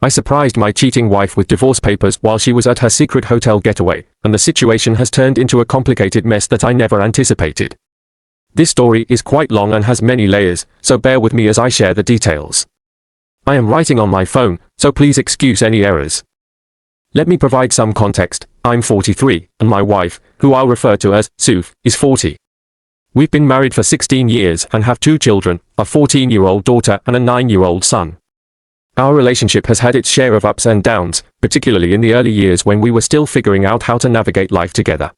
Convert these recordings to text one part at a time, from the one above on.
I surprised my cheating wife with divorce papers while she was at her secret hotel getaway, and the situation has turned into a complicated mess that I never anticipated. This story is quite long and has many layers, so bear with me as I share the details. I am writing on my phone, so please excuse any errors. Let me provide some context. I'm 43, and my wife, who I'll refer to as Suf, is 40. We've been married for 16 years and have 2 children, a 14-year-old daughter and a 9-year-old son. Our relationship has had its share of ups and downs, particularly in the early years when we were still figuring out how to navigate life together.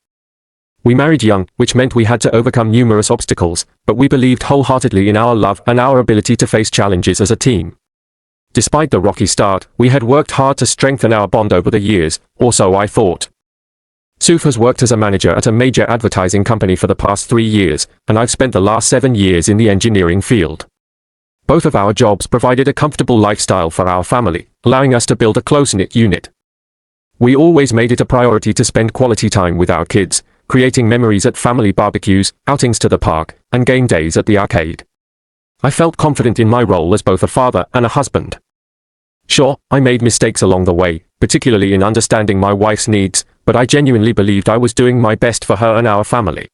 We married young, which meant we had to overcome numerous obstacles, but we believed wholeheartedly in our love and our ability to face challenges as a team. Despite the rocky start, we had worked hard to strengthen our bond over the years, or so I thought. Suf has worked as a manager at a major advertising company for the past 3 years, and I've spent the last 7 years in the engineering field. Both of our jobs provided a comfortable lifestyle for our family, allowing us to build a close-knit unit. We always made it a priority to spend quality time with our kids, creating memories at family barbecues, outings to the park, and game days at the arcade. I felt confident in my role as both a father and a husband. Sure, I made mistakes along the way, particularly in understanding my wife's needs, but I genuinely believed I was doing my best for her and our family.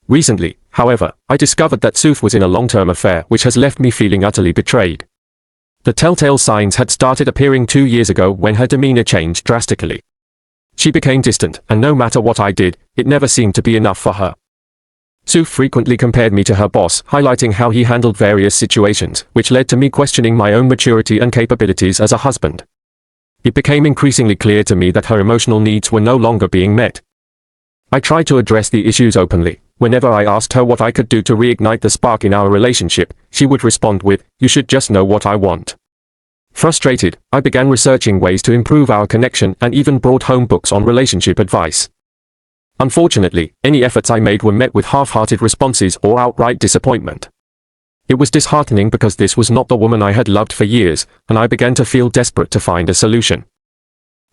Recently, however, I discovered that Suf was in a long-term affair which has left me feeling utterly betrayed. The telltale signs had started appearing 2 years ago when her demeanor changed drastically. She became distant, and no matter what I did, it never seemed to be enough for her. Suf frequently compared me to her boss, highlighting how he handled various situations, which led to me questioning my own maturity and capabilities as a husband. It became increasingly clear to me that her emotional needs were no longer being met. I tried to address the issues openly. Whenever I asked her what I could do to reignite the spark in our relationship, she would respond with, "You should just know what I want." Frustrated, I began researching ways to improve our connection and even brought home books on relationship advice. Unfortunately, any efforts I made were met with half-hearted responses or outright disappointment. It was disheartening because this was not the woman I had loved for years, and I began to feel desperate to find a solution.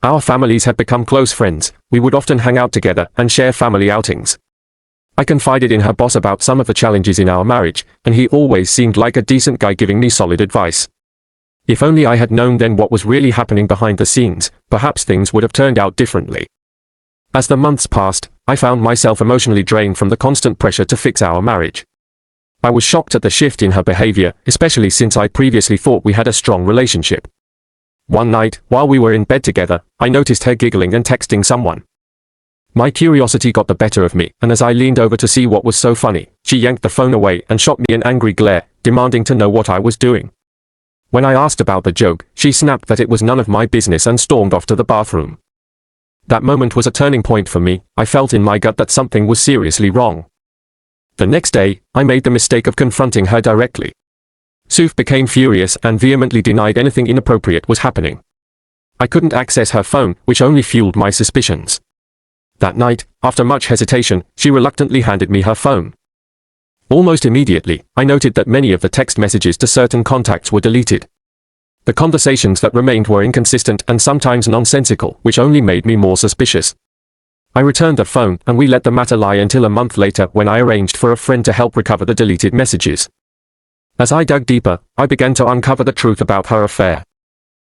Our families had become close friends. We would often hang out together and share family outings. I confided in her boss about some of the challenges in our marriage, and he always seemed like a decent guy giving me solid advice. If only I had known then what was really happening behind the scenes, perhaps things would have turned out differently. As the months passed, I found myself emotionally drained from the constant pressure to fix our marriage. I was shocked at the shift in her behavior, especially since I previously thought we had a strong relationship. One night, while we were in bed together, I noticed her giggling and texting someone. My curiosity got the better of me, and as I leaned over to see what was so funny, she yanked the phone away and shot me an angry glare, demanding to know what I was doing. When I asked about the joke, she snapped that it was none of my business and stormed off to the bathroom. That moment was a turning point for me. I felt in my gut that something was seriously wrong. The next day, I made the mistake of confronting her directly. Suf became furious and vehemently denied anything inappropriate was happening. I couldn't access her phone, which only fueled my suspicions. That night, after much hesitation, she reluctantly handed me her phone. Almost immediately, I noted that many of the text messages to certain contacts were deleted. The conversations that remained were inconsistent and sometimes nonsensical, which only made me more suspicious. I returned the phone, and we let the matter lie until a month later when I arranged for a friend to help recover the deleted messages. As I dug deeper, I began to uncover the truth about her affair.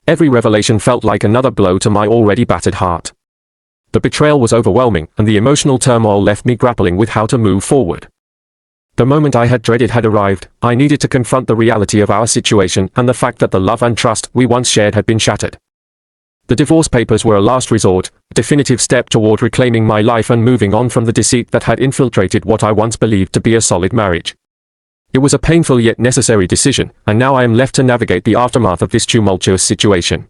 Every revelation felt like another blow to my already battered heart. The betrayal was overwhelming, and the emotional turmoil left me grappling with how to move forward. The moment I had dreaded had arrived. I needed to confront the reality of our situation and the fact that the love and trust we once shared had been shattered. The divorce papers were a last resort, a definitive step toward reclaiming my life and moving on from the deceit that had infiltrated what I once believed to be a solid marriage. It was a painful yet necessary decision, and now I am left to navigate the aftermath of this tumultuous situation.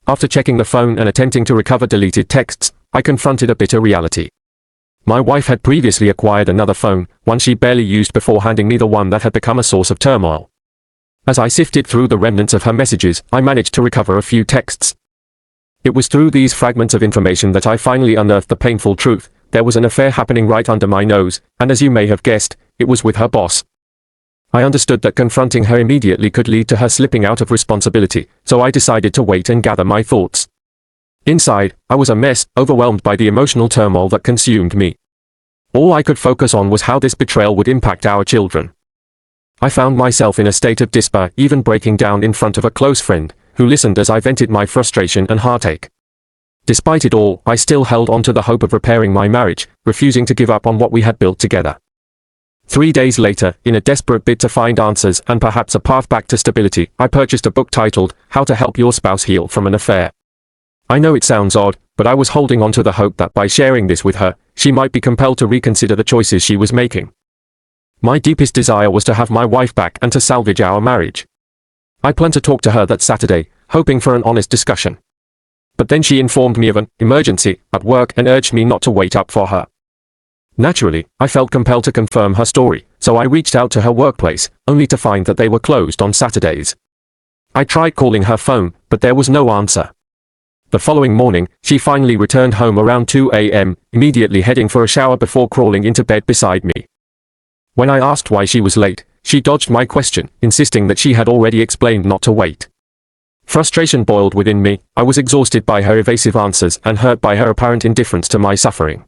After checking the phone and attempting to recover deleted texts, I confronted a bitter reality. My wife had previously acquired another phone, one she barely used before handing me the one that had become a source of turmoil. As I sifted through the remnants of her messages, I managed to recover a few texts. It was through these fragments of information that I finally unearthed the painful truth. There was an affair happening right under my nose, and as you may have guessed, it was with her boss. I understood that confronting her immediately could lead to her slipping out of responsibility, so I decided to wait and gather my thoughts. Inside, I was a mess, overwhelmed by the emotional turmoil that consumed me. All I could focus on was how this betrayal would impact our children. I found myself in a state of despair, even breaking down in front of a close friend, who listened as I vented my frustration and heartache. Despite it all, I still held on to the hope of repairing my marriage, refusing to give up on what we had built together. 3 days later, in a desperate bid to find answers and perhaps a path back to stability, I purchased a book titled, How to Help Your Spouse Heal from an Affair. I know it sounds odd, but I was holding on to the hope that by sharing this with her, she might be compelled to reconsider the choices she was making. My deepest desire was to have my wife back and to salvage our marriage. I planned to talk to her that Saturday, hoping for an honest discussion. But then she informed me of an emergency at work and urged me not to wait up for her. Naturally, I felt compelled to confirm her story, so I reached out to her workplace, only to find that they were closed on Saturdays. I tried calling her phone, but there was no answer. The following morning, she finally returned home around 2 a.m., immediately heading for a shower before crawling into bed beside me. When I asked why she was late, she dodged my question, insisting that she had already explained not to wait. Frustration boiled within me. I was exhausted by her evasive answers and hurt by her apparent indifference to my suffering.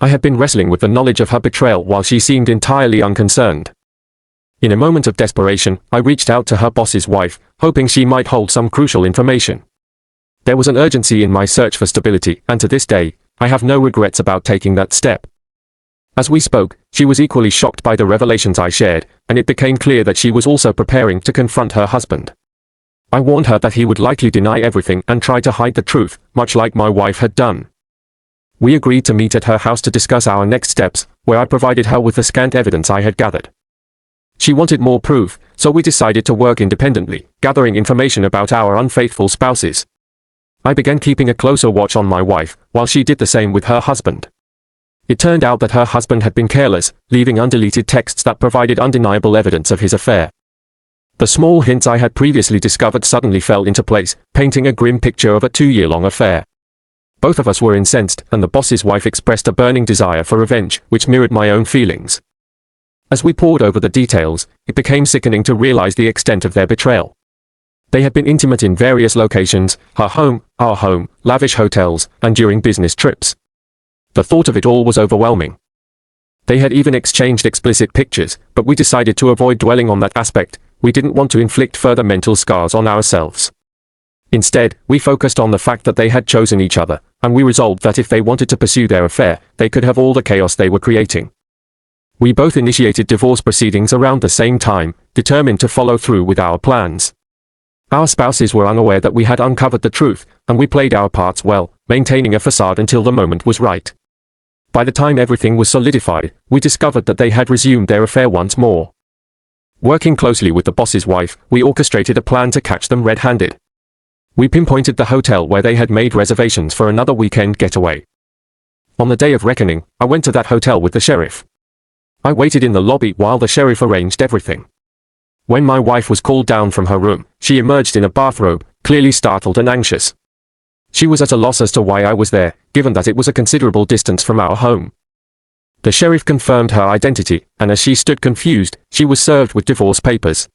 I had been wrestling with the knowledge of her betrayal while she seemed entirely unconcerned. In a moment of desperation, I reached out to her boss's wife, hoping she might hold some crucial information. There was an urgency in my search for stability, and to this day, I have no regrets about taking that step. As we spoke, she was equally shocked by the revelations I shared, and it became clear that she was also preparing to confront her husband. I warned her that he would likely deny everything and try to hide the truth, much like my wife had done. We agreed to meet at her house to discuss our next steps, where I provided her with the scant evidence I had gathered. She wanted more proof, so we decided to work independently, gathering information about our unfaithful spouses. I began keeping a closer watch on my wife, while she did the same with her husband. It turned out that her husband had been careless, leaving undeleted texts that provided undeniable evidence of his affair. The small hints I had previously discovered suddenly fell into place, painting a grim picture of a 2-year-long affair. Both of us were incensed, and the boss's wife expressed a burning desire for revenge, which mirrored my own feelings. As we pored over the details, it became sickening to realize the extent of their betrayal. They had been intimate in various locations, her home, our home, lavish hotels, and during business trips. The thought of it all was overwhelming. They had even exchanged explicit pictures, but we decided to avoid dwelling on that aspect. We didn't want to inflict further mental scars on ourselves. Instead, we focused on the fact that they had chosen each other, and we resolved that if they wanted to pursue their affair, they could have all the chaos they were creating. We both initiated divorce proceedings around the same time, determined to follow through with our plans. Our spouses were unaware that we had uncovered the truth, and we played our parts well, maintaining a facade until the moment was right. By the time everything was solidified, we discovered that they had resumed their affair once more. Working closely with the boss's wife, we orchestrated a plan to catch them red-handed. We pinpointed the hotel where they had made reservations for another weekend getaway. On the day of reckoning, I went to that hotel with the sheriff. I waited in the lobby while the sheriff arranged everything. When my wife was called down from her room, she emerged in a bathrobe, clearly startled and anxious. She was at a loss as to why I was there, given that it was a considerable distance from our home. The sheriff confirmed her identity, and as she stood confused, she was served with divorce papers.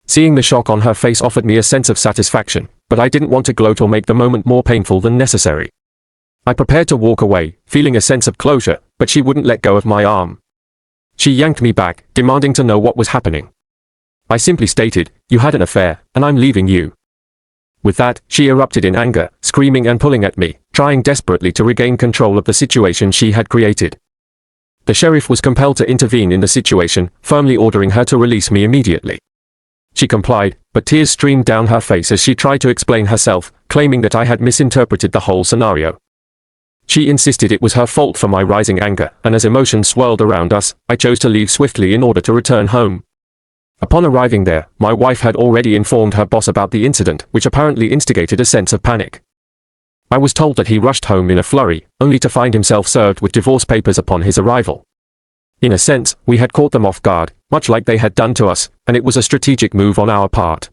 Seeing the shock on her face offered me a sense of satisfaction, but I didn't want to gloat or make the moment more painful than necessary. I prepared to walk away, feeling a sense of closure, but she wouldn't let go of my arm. She yanked me back, demanding to know what was happening. I simply stated, "You had an affair, and I'm leaving you." With that, she erupted in anger, screaming and pulling at me, trying desperately to regain control of the situation she had created. The sheriff was compelled to intervene in the situation, firmly ordering her to release me immediately. She complied, but tears streamed down her face as she tried to explain herself, claiming that I had misinterpreted the whole scenario. She insisted it was her fault for my rising anger, and as emotions swirled around us, I chose to leave swiftly in order to return home. Upon arriving there, my wife had already informed her boss about the incident, which apparently instigated a sense of panic. I was told that he rushed home in a flurry, only to find himself served with divorce papers upon his arrival. In a sense, we had caught them off guard, much like they had done to us, and it was a strategic move on our part.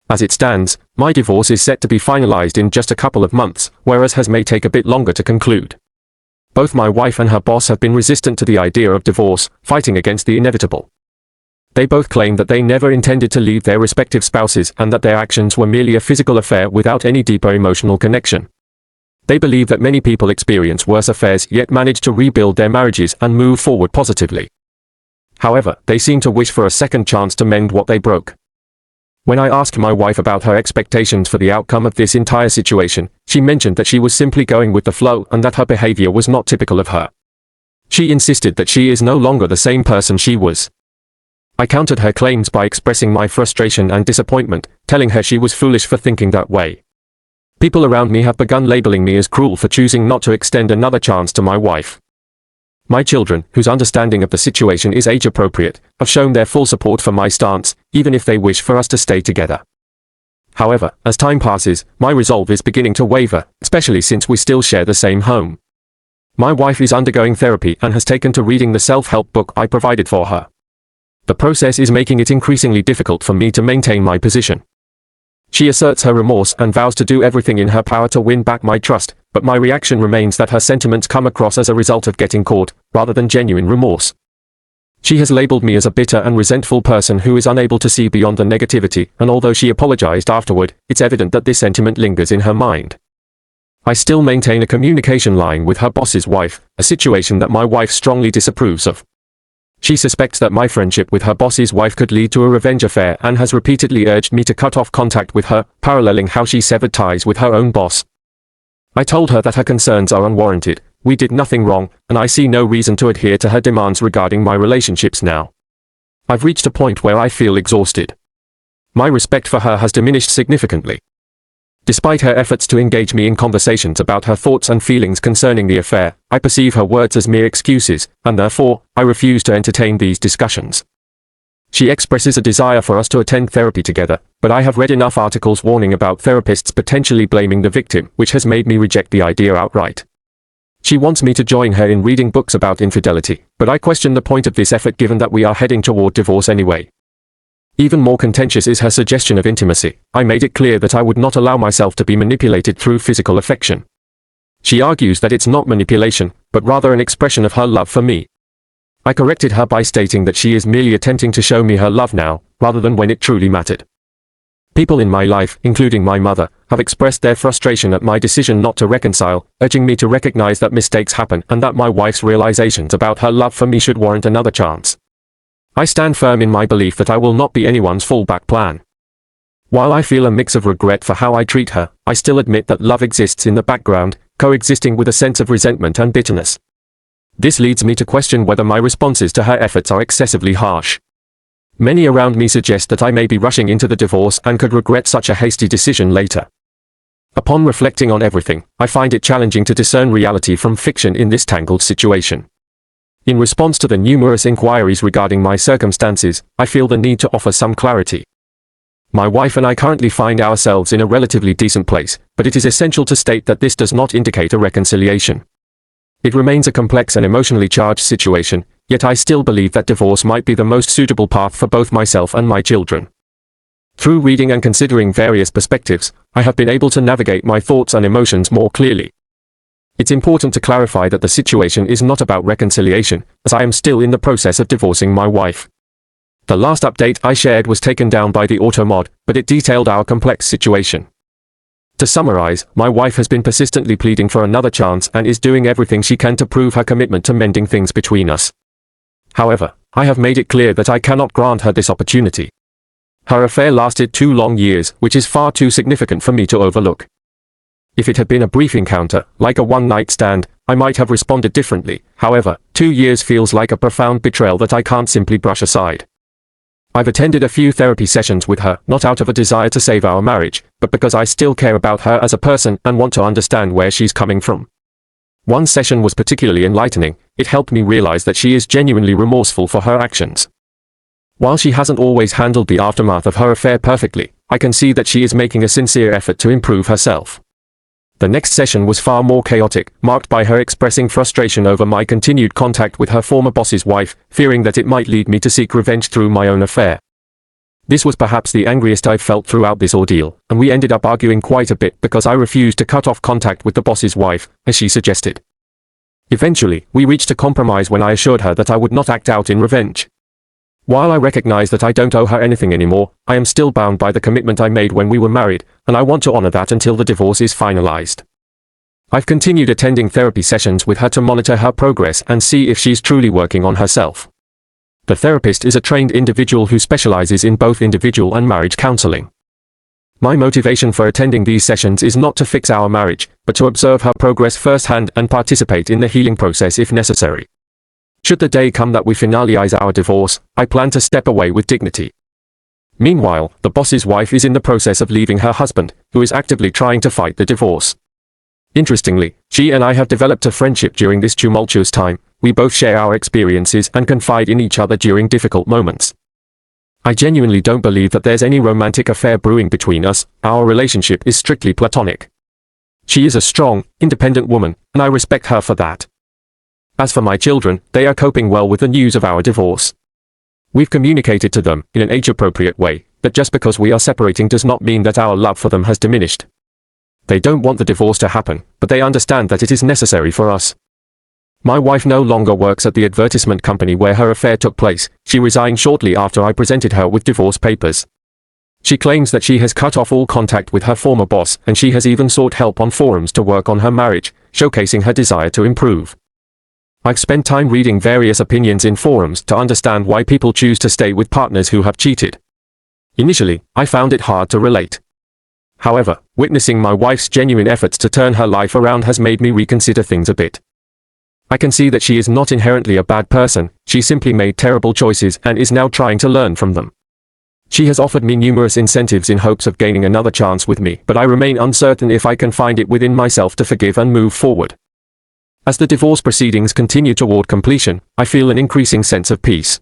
As it stands, my divorce is set to be finalized in just a couple of months, whereas hers may take a bit longer to conclude. Both my wife and her boss have been resistant to the idea of divorce, fighting against the inevitable. They both claim that they never intended to leave their respective spouses and that their actions were merely a physical affair without any deeper emotional connection. They believe that many people experience worse affairs yet manage to rebuild their marriages and move forward positively. However, they seem to wish for a second chance to mend what they broke. When I asked my wife about her expectations for the outcome of this entire situation, she mentioned that she was simply going with the flow and that her behavior was not typical of her. She insisted that she is no longer the same person she was. I countered her claims by expressing my frustration and disappointment, telling her she was foolish for thinking that way. People around me have begun labeling me as cruel for choosing not to extend another chance to my wife. My children, whose understanding of the situation is age-appropriate, have shown their full support for my stance, even if they wish for us to stay together. However, as time passes, my resolve is beginning to waver, especially since we still share the same home. My wife is undergoing therapy and has taken to reading the self-help book I provided for her. The process is making it increasingly difficult for me to maintain my position. She asserts her remorse and vows to do everything in her power to win back my trust, but my reaction remains that her sentiments come across as a result of getting caught, rather than genuine remorse. She has labeled me as a bitter and resentful person who is unable to see beyond the negativity, and although she apologized afterward, it's evident that this sentiment lingers in her mind. I still maintain a communication line with her boss's wife, a situation that my wife strongly disapproves of. She suspects that my friendship with her boss's wife could lead to a revenge affair and has repeatedly urged me to cut off contact with her, paralleling how she severed ties with her own boss. I told her that her concerns are unwarranted, we did nothing wrong, and I see no reason to adhere to her demands regarding my relationships now. I've reached a point where I feel exhausted. My respect for her has diminished significantly. Despite her efforts to engage me in conversations about her thoughts and feelings concerning the affair, I perceive her words as mere excuses, and therefore, I refuse to entertain these discussions. She expresses a desire for us to attend therapy together, but I have read enough articles warning about therapists potentially blaming the victim, which has made me reject the idea outright. She wants me to join her in reading books about infidelity, but I question the point of this effort given that we are heading toward divorce anyway. Even more contentious is her suggestion of intimacy. I made it clear that I would not allow myself to be manipulated through physical affection. She argues that it's not manipulation, but rather an expression of her love for me. I corrected her by stating that she is merely attempting to show me her love now, rather than when it truly mattered. People in my life, including my mother, have expressed their frustration at my decision not to reconcile, urging me to recognize that mistakes happen and that my wife's realizations about her love for me should warrant another chance. I stand firm in my belief that I will not be anyone's fallback plan. While I feel a mix of regret for how I treat her, I still admit that love exists in the background, coexisting with a sense of resentment and bitterness. This leads me to question whether my responses to her efforts are excessively harsh. Many around me suggest that I may be rushing into the divorce and could regret such a hasty decision later. Upon reflecting on everything, I find it challenging to discern reality from fiction in this tangled situation. In response to the numerous inquiries regarding my circumstances, I feel the need to offer some clarity. My wife and I currently find ourselves in a relatively decent place, but it is essential to state that this does not indicate a reconciliation. It remains a complex and emotionally charged situation, yet I still believe that divorce might be the most suitable path for both myself and my children. Through reading and considering various perspectives, I have been able to navigate my thoughts and emotions more clearly. It's important to clarify that the situation is not about reconciliation, as I am still in the process of divorcing my wife. The last update I shared was taken down by the AutoMod, but it detailed our complex situation. To summarize, my wife has been persistently pleading for another chance and is doing everything she can to prove her commitment to mending things between us. However, I have made it clear that I cannot grant her this opportunity. Her affair lasted 2 long years, which is far too significant for me to overlook. If it had been a brief encounter, like a one-night stand, I might have responded differently. However, 2 years feels like a profound betrayal that I can't simply brush aside. I've attended a few therapy sessions with her, not out of a desire to save our marriage, but because I still care about her as a person and want to understand where she's coming from. One session was particularly enlightening. It helped me realize that she is genuinely remorseful for her actions. While she hasn't always handled the aftermath of her affair perfectly, I can see that she is making a sincere effort to improve herself. The next session was far more chaotic, marked by her expressing frustration over my continued contact with her former boss's wife, fearing that it might lead me to seek revenge through my own affair. This was perhaps the angriest I've felt throughout this ordeal, and we ended up arguing quite a bit because I refused to cut off contact with the boss's wife, as she suggested. Eventually, we reached a compromise when I assured her that I would not act out in revenge. While I recognize that I don't owe her anything anymore, I am still bound by the commitment I made when we were married, and I want to honor that until the divorce is finalized. I've continued attending therapy sessions with her to monitor her progress and see if she's truly working on herself. The therapist is a trained individual who specializes in both individual and marriage counseling. My motivation for attending these sessions is not to fix our marriage, but to observe her progress firsthand and participate in the healing process if necessary. Should the day come that we finalize our divorce, I plan to step away with dignity. Meanwhile, the boss's wife is in the process of leaving her husband, who is actively trying to fight the divorce. Interestingly, she and I have developed a friendship during this tumultuous time. We both share our experiences and confide in each other during difficult moments. I genuinely don't believe that there's any romantic affair brewing between us. Our relationship is strictly platonic. She is a strong, independent woman, and I respect her for that. As for my children, they are coping well with the news of our divorce. We've communicated to them, in an age-appropriate way, that just because we are separating does not mean that our love for them has diminished. They don't want the divorce to happen, but they understand that it is necessary for us. My wife no longer works at the advertisement company where her affair took place. She resigned shortly after I presented her with divorce papers. She claims that she has cut off all contact with her former boss, and she has even sought help on forums to work on her marriage, showcasing her desire to improve. I've spent time reading various opinions in forums to understand why people choose to stay with partners who have cheated. Initially, I found it hard to relate. However, witnessing my wife's genuine efforts to turn her life around has made me reconsider things a bit. I can see that she is not inherently a bad person. She simply made terrible choices and is now trying to learn from them. She has offered me numerous incentives in hopes of gaining another chance with me, but I remain uncertain if I can find it within myself to forgive and move forward. As the divorce proceedings continue toward completion, I feel an increasing sense of peace.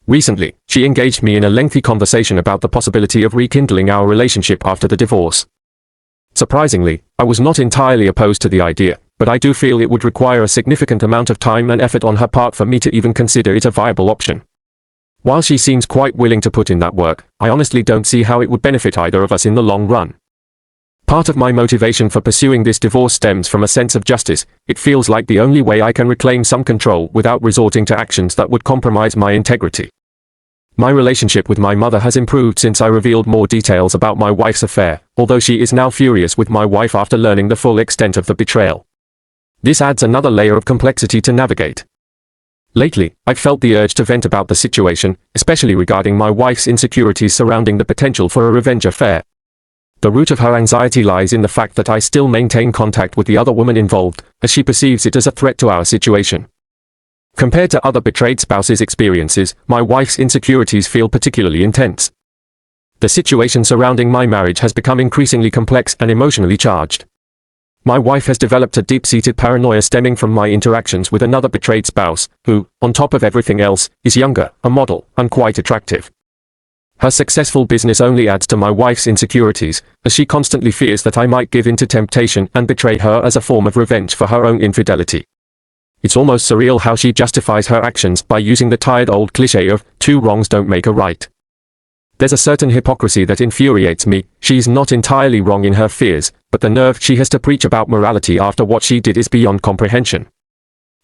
Recently, she engaged me in a lengthy conversation about the possibility of rekindling our relationship after the divorce. Surprisingly, I was not entirely opposed to the idea, but I do feel it would require a significant amount of time and effort on her part for me to even consider it a viable option. While she seems quite willing to put in that work, I honestly don't see how it would benefit either of us in the long run. Part of my motivation for pursuing this divorce stems from a sense of justice. It feels like the only way I can reclaim some control without resorting to actions that would compromise my integrity. My relationship with my mother has improved since I revealed more details about my wife's affair, although she is now furious with my wife after learning the full extent of the betrayal. This adds another layer of complexity to navigate. Lately, I've felt the urge to vent about the situation, especially regarding my wife's insecurities surrounding the potential for a revenge affair. The root of her anxiety lies in the fact that I still maintain contact with the other woman involved, as she perceives it as a threat to our situation. Compared to other betrayed spouses' experiences, my wife's insecurities feel particularly intense. The situation surrounding my marriage has become increasingly complex and emotionally charged. My wife has developed a deep-seated paranoia stemming from my interactions with another betrayed spouse, who, on top of everything else, is younger, a model, and quite attractive. Her successful business only adds to my wife's insecurities, as she constantly fears that I might give in to temptation and betray her as a form of revenge for her own infidelity. It's almost surreal how she justifies her actions by using the tired old cliché of, two wrongs don't make a right. There's a certain hypocrisy that infuriates me. She's not entirely wrong in her fears, but the nerve she has to preach about morality after what she did is beyond comprehension.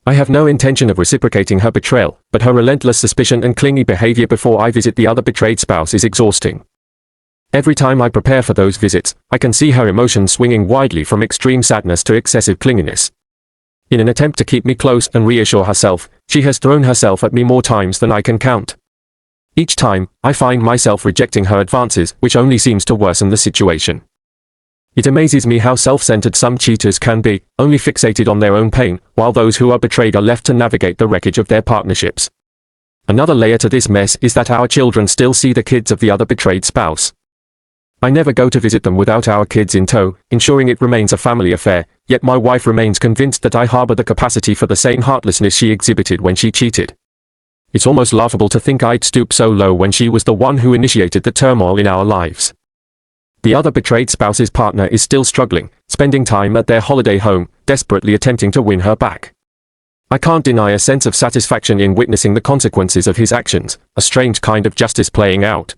I have no intention of reciprocating her betrayal, but her relentless suspicion and clingy behavior before I visit the other betrayed spouse is exhausting. Every time I prepare for those visits, I can see her emotions swinging widely from extreme sadness to excessive clinginess. In an attempt to keep me close and reassure herself, she has thrown herself at me more times than I can count. Each time, I find myself rejecting her advances, which only seems to worsen the situation. It amazes me how self-centered some cheaters can be, only fixated on their own pain, while those who are betrayed are left to navigate the wreckage of their partnerships. Another layer to this mess is that our children still see the kids of the other betrayed spouse. I never go to visit them without our kids in tow, ensuring it remains a family affair, yet my wife remains convinced that I harbor the capacity for the same heartlessness she exhibited when she cheated. It's almost laughable to think I'd stoop so low when she was the one who initiated the turmoil in our lives. The other betrayed spouse's partner is still struggling, spending time at their holiday home, desperately attempting to win her back. I can't deny a sense of satisfaction in witnessing the consequences of his actions, a strange kind of justice playing out.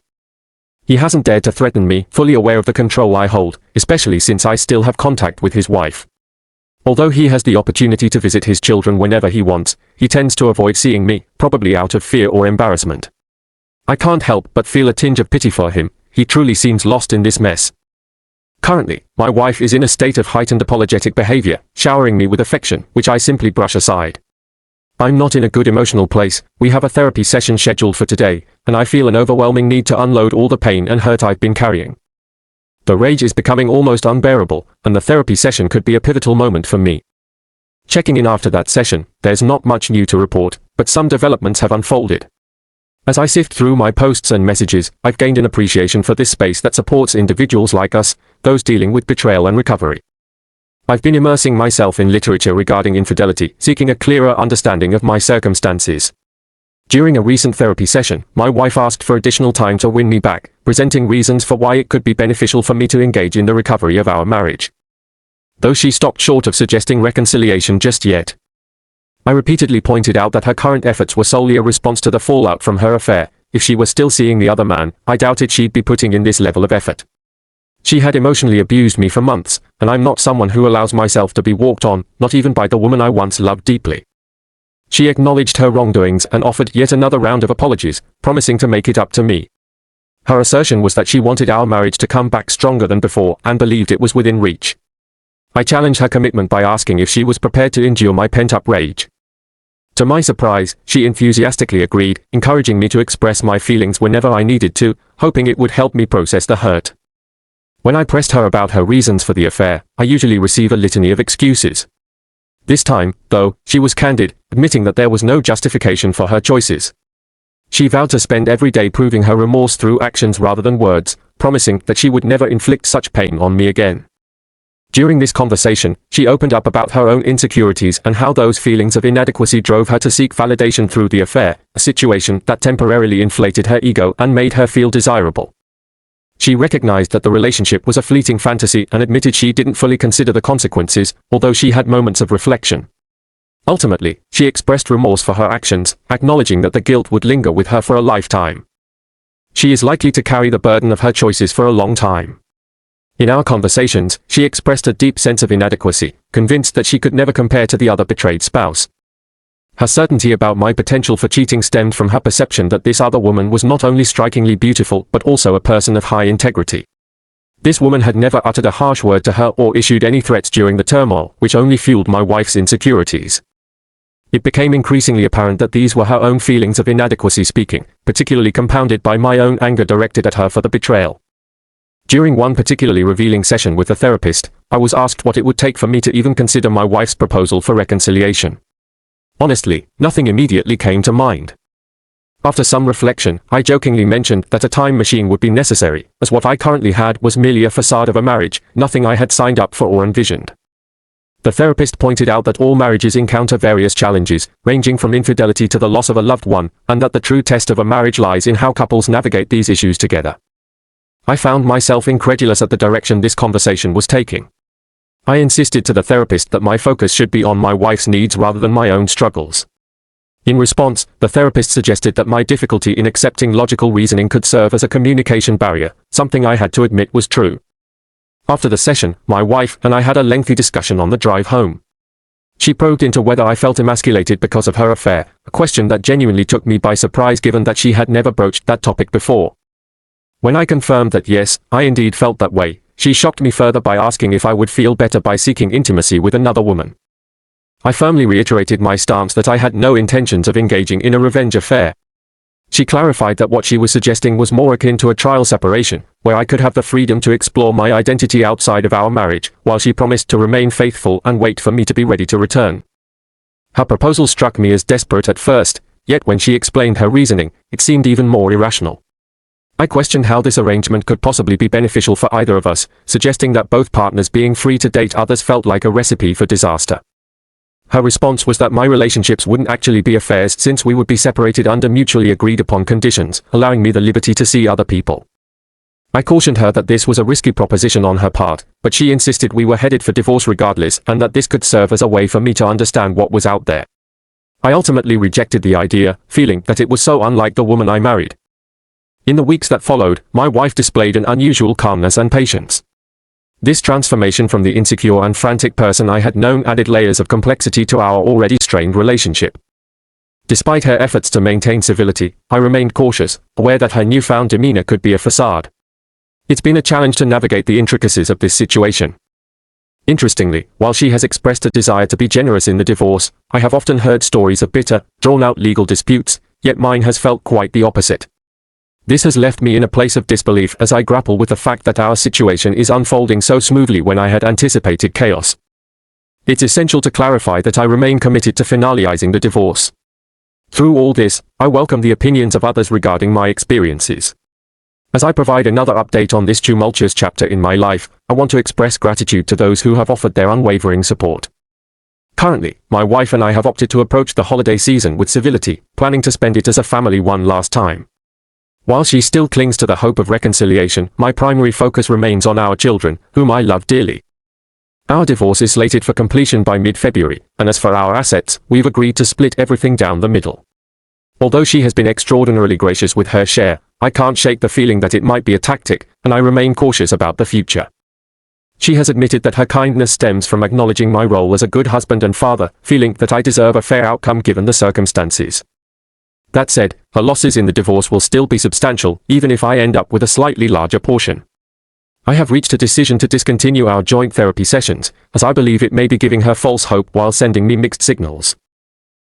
He hasn't dared to threaten me, fully aware of the control I hold, especially since I still have contact with his wife. Although he has the opportunity to visit his children whenever he wants, he tends to avoid seeing me, probably out of fear or embarrassment. I can't help but feel a tinge of pity for him. He truly seems lost in this mess. Currently, my wife is in a state of heightened apologetic behavior, showering me with affection, which I simply brush aside. I'm not in a good emotional place. We have a therapy session scheduled for today, and I feel an overwhelming need to unload all the pain and hurt I've been carrying. The rage is becoming almost unbearable, and the therapy session could be a pivotal moment for me. Checking in after that session, there's not much new to report, but some developments have unfolded. As I sift through my posts and messages, I've gained an appreciation for this space that supports individuals like us, those dealing with betrayal and recovery. I've been immersing myself in literature regarding infidelity, seeking a clearer understanding of my circumstances. During a recent therapy session, my wife asked for additional time to win me back, presenting reasons for why it could be beneficial for me to engage in the recovery of our marriage. Though she stopped short of suggesting reconciliation just yet. I repeatedly pointed out that her current efforts were solely a response to the fallout from her affair. If she were still seeing the other man, I doubted she'd be putting in this level of effort. She had emotionally abused me for months, and I'm not someone who allows myself to be walked on, not even by the woman I once loved deeply. She acknowledged her wrongdoings and offered yet another round of apologies, promising to make it up to me. Her assertion was that she wanted our marriage to come back stronger than before and believed it was within reach. I challenged her commitment by asking if she was prepared to endure my pent-up rage. To my surprise, she enthusiastically agreed, encouraging me to express my feelings whenever I needed to, hoping it would help me process the hurt. When I pressed her about her reasons for the affair, I usually receive a litany of excuses. This time, though, she was candid, admitting that there was no justification for her choices. She vowed to spend every day proving her remorse through actions rather than words, promising that she would never inflict such pain on me again. During this conversation, she opened up about her own insecurities and how those feelings of inadequacy drove her to seek validation through the affair, a situation that temporarily inflated her ego and made her feel desirable. She recognized that the relationship was a fleeting fantasy and admitted she didn't fully consider the consequences, although she had moments of reflection. Ultimately, she expressed remorse for her actions, acknowledging that the guilt would linger with her for a lifetime. She is likely to carry the burden of her choices for a long time. In our conversations, she expressed a deep sense of inadequacy, convinced that she could never compare to the other betrayed spouse. Her certainty about my potential for cheating stemmed from her perception that this other woman was not only strikingly beautiful but also a person of high integrity. This woman had never uttered a harsh word to her or issued any threats during the turmoil, which only fueled my wife's insecurities. It became increasingly apparent that these were her own feelings of inadequacy speaking, particularly compounded by my own anger directed at her for the betrayal. During one particularly revealing session with a therapist, I was asked what it would take for me to even consider my wife's proposal for reconciliation. Honestly, nothing immediately came to mind. After some reflection, I jokingly mentioned that a time machine would be necessary, as what I currently had was merely a facade of a marriage, nothing I had signed up for or envisioned. The therapist pointed out that all marriages encounter various challenges, ranging from infidelity to the loss of a loved one, and that the true test of a marriage lies in how couples navigate these issues together. I found myself incredulous at the direction this conversation was taking. I insisted to the therapist that my focus should be on my wife's needs rather than my own struggles. In response, the therapist suggested that my difficulty in accepting logical reasoning could serve as a communication barrier, something I had to admit was true. After the session, my wife and I had a lengthy discussion on the drive home. She probed into whether I felt emasculated because of her affair, a question that genuinely took me by surprise given that she had never broached that topic before. When I confirmed that yes, I indeed felt that way, she shocked me further by asking if I would feel better by seeking intimacy with another woman. I firmly reiterated my stance that I had no intentions of engaging in a revenge affair. She clarified that what she was suggesting was more akin to a trial separation, where I could have the freedom to explore my identity outside of our marriage, while she promised to remain faithful and wait for me to be ready to return. Her proposal struck me as desperate at first, yet when she explained her reasoning, it seemed even more irrational. I questioned how this arrangement could possibly be beneficial for either of us, suggesting that both partners being free to date others felt like a recipe for disaster. Her response was that my relationships wouldn't actually be affairs since we would be separated under mutually agreed upon conditions, allowing me the liberty to see other people. I cautioned her that this was a risky proposition on her part, but she insisted we were headed for divorce regardless and that this could serve as a way for me to understand what was out there. I ultimately rejected the idea, feeling that it was so unlike the woman I married. In the weeks that followed, my wife displayed an unusual calmness and patience. This transformation from the insecure and frantic person I had known added layers of complexity to our already strained relationship. Despite her efforts to maintain civility, I remained cautious, aware that her newfound demeanor could be a facade. It's been a challenge to navigate the intricacies of this situation. Interestingly, while she has expressed a desire to be generous in the divorce, I have often heard stories of bitter, drawn-out legal disputes, yet mine has felt quite the opposite. This has left me in a place of disbelief as I grapple with the fact that our situation is unfolding so smoothly when I had anticipated chaos. It's essential to clarify that I remain committed to finalizing the divorce. Through all this, I welcome the opinions of others regarding my experiences. As I provide another update on this tumultuous chapter in my life, I want to express gratitude to those who have offered their unwavering support. Currently, my wife and I have opted to approach the holiday season with civility, planning to spend it as a family one last time. While she still clings to the hope of reconciliation, my primary focus remains on our children, whom I love dearly. Our divorce is slated for completion by mid-February, and as for our assets, we've agreed to split everything down the middle. Although she has been extraordinarily gracious with her share, I can't shake the feeling that it might be a tactic, and I remain cautious about the future. She has admitted that her kindness stems from acknowledging my role as a good husband and father, feeling that I deserve a fair outcome given the circumstances. That said, her losses in the divorce will still be substantial, even if I end up with a slightly larger portion. I have reached a decision to discontinue our joint therapy sessions, as I believe it may be giving her false hope while sending me mixed signals.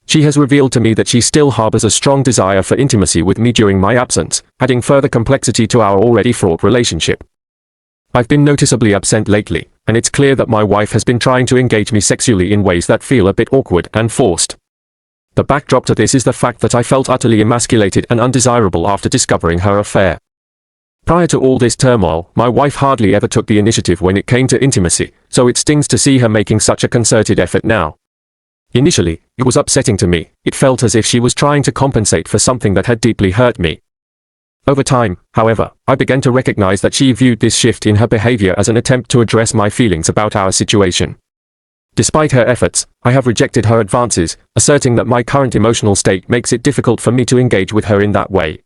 She has revealed to me that she still harbors a strong desire for intimacy with me during my absence, adding further complexity to our already fraught relationship. I've been noticeably absent lately, and it's clear that my wife has been trying to engage me sexually in ways that feel a bit awkward and forced. The backdrop to this is the fact that I felt utterly emasculated and undesirable after discovering her affair. Prior to all this turmoil, my wife hardly ever took the initiative when it came to intimacy, so it stings to see her making such a concerted effort now. Initially, it was upsetting to me. It felt as if she was trying to compensate for something that had deeply hurt me. Over time, however, I began to recognize that she viewed this shift in her behavior as an attempt to address my feelings about our situation. Despite her efforts, I have rejected her advances, asserting that my current emotional state makes it difficult for me to engage with her in that way.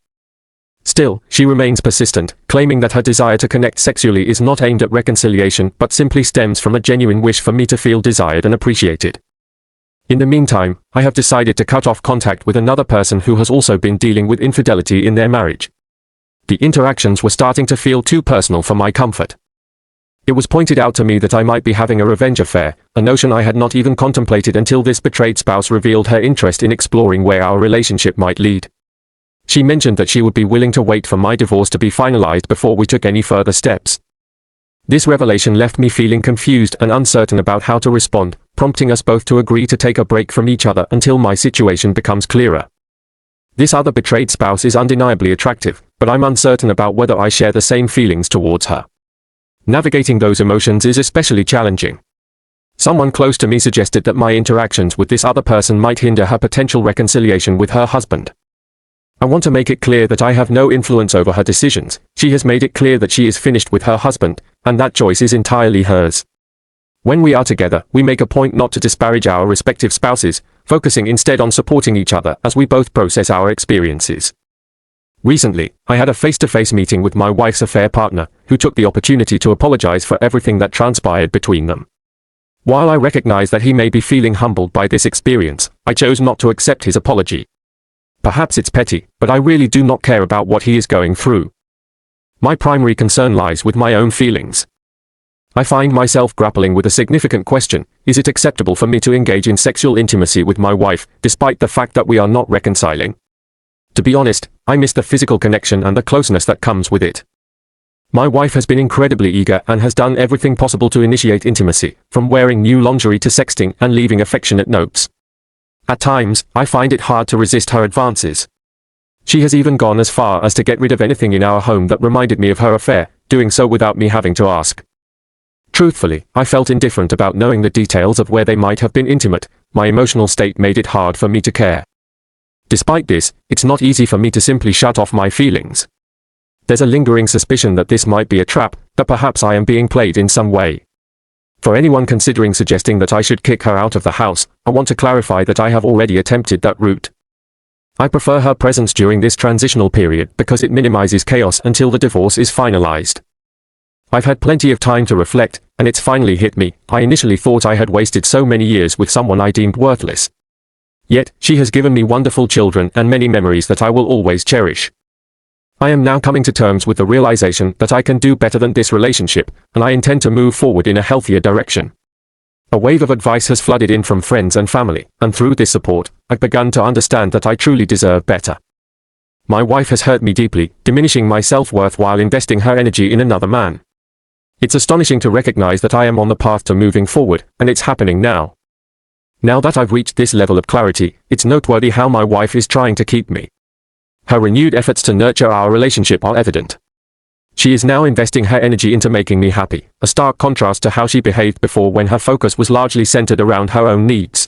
Still, she remains persistent, claiming that her desire to connect sexually is not aimed at reconciliation but simply stems from a genuine wish for me to feel desired and appreciated. In the meantime, I have decided to cut off contact with another person who has also been dealing with infidelity in their marriage. The interactions were starting to feel too personal for my comfort. It was pointed out to me that I might be having a revenge affair, a notion I had not even contemplated until this betrayed spouse revealed her interest in exploring where our relationship might lead. She mentioned that she would be willing to wait for my divorce to be finalized before we took any further steps. This revelation left me feeling confused and uncertain about how to respond, prompting us both to agree to take a break from each other until my situation becomes clearer. This other betrayed spouse is undeniably attractive, but I'm uncertain about whether I share the same feelings towards her. Navigating those emotions is especially challenging. Someone close to me suggested that my interactions with this other person might hinder her potential reconciliation with her husband. I want to make it clear that I have no influence over her decisions. She has made it clear that she is finished with her husband, and that choice is entirely hers. When we are together, we make a point not to disparage our respective spouses, focusing instead on supporting each other as we both process our experiences. Recently, I had a face-to-face meeting with my wife's affair partner, who took the opportunity to apologize for everything that transpired between them. While I recognize that he may be feeling humbled by this experience, I chose not to accept his apology. Perhaps it's petty, but I really do not care about what he is going through. My primary concern lies with my own feelings. I find myself grappling with a significant question: is it acceptable for me to engage in sexual intimacy with my wife, despite the fact that we are not reconciling? To be honest, I miss the physical connection and the closeness that comes with it. My wife has been incredibly eager and has done everything possible to initiate intimacy, from wearing new lingerie to sexting and leaving affectionate notes. At times, I find it hard to resist her advances. She has even gone as far as to get rid of anything in our home that reminded me of her affair, doing so without me having to ask. Truthfully, I felt indifferent about knowing the details of where they might have been intimate. My emotional state made it hard for me to care. Despite this, it's not easy for me to simply shut off my feelings. There's a lingering suspicion that this might be a trap, that perhaps I am being played in some way. For anyone considering suggesting that I should kick her out of the house, I want to clarify that I have already attempted that route. I prefer her presence during this transitional period because it minimizes chaos until the divorce is finalized. I've had plenty of time to reflect, and it's finally hit me. I initially thought I had wasted so many years with someone I deemed worthless. Yet, she has given me wonderful children and many memories that I will always cherish. I am now coming to terms with the realization that I can do better than this relationship, and I intend to move forward in a healthier direction. A wave of advice has flooded in from friends and family, and through this support, I've begun to understand that I truly deserve better. My wife has hurt me deeply, diminishing my self-worth while investing her energy in another man. It's astonishing to recognize that I am on the path to moving forward, and it's happening now. Now that I've reached this level of clarity, it's noteworthy how my wife is trying to keep me. Her renewed efforts to nurture our relationship are evident. She is now investing her energy into making me happy, a stark contrast to how she behaved before when her focus was largely centered around her own needs.